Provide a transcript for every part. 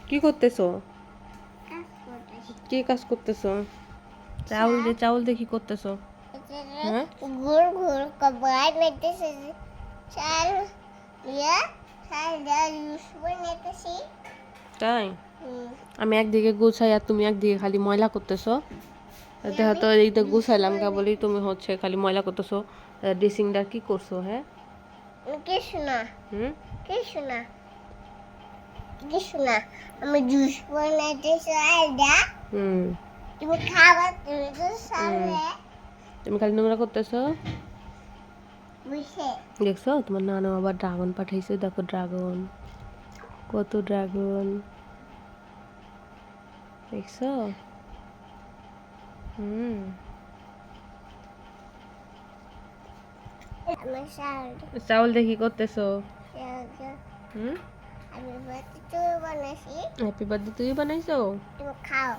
কি করতেছো? কাজ করতেছি। কি কাজ করতেছো? চাউল দিয়ে কি করতেছো? হ্যাঁ? ঘুর ঘুর কবাই মেতেছে চাল ইয়া চাল দিয়া ইউজ বানাইতেছি। তাই আমি একদিকে গুছাই আর তুমি একদিকে খালি ময়লা করতেছো। দেখো তো এইটা গুছাইলাম কা বলি তুমি হচ্ছে খালি ময়লা করতেছো। ড্রেসিংটা কি করছো? হ্যাঁ কিছু না, হুম কিছু না, কিছু না। আমি জুস বানাইতেছি আইডা। হুম তুমি খাবার তুমি তো সামনে তুমি খালি নোংরা করতেছো। বসে। দেখছো তোমার নানু আবার ড্রাগন পাঠাইছে, দেখো ড্রাগন, কত ড্রাগন দেখছো? হুম আমি সাল চাউল দিয়ে কি করতেছো? হুম আমি বাতি তো বানাইছি। হ্যাপি বার্থডে তুই বানাইছো? তুমি খাও।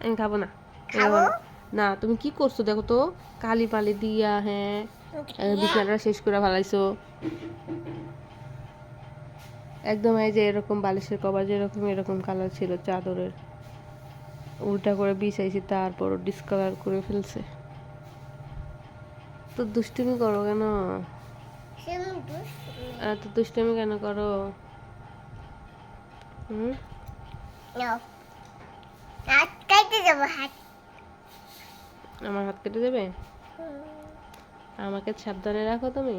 আমি খাবো না। খাবো? না তুমি কি করছো দেখো তো, কালি পালি দিয়া, হ্যাঁ বিছানাটা শেষ করে ফেলাইছো একদম। এই যে এরকম বালিশের কভার যেরকম এরকম কালার ছিল চাদরের, উল্টা করে বিছাইছি, তারপর ডিসকালার করে ফেলছে। তো দুষ্টুমি করো কেন? এত দুষ্টুমি কেন করো? হুম হাত কাটতে যাবো হাত। আমার হাত কেটে দেবে? আমাকে সাবধানে রাখো তুমি।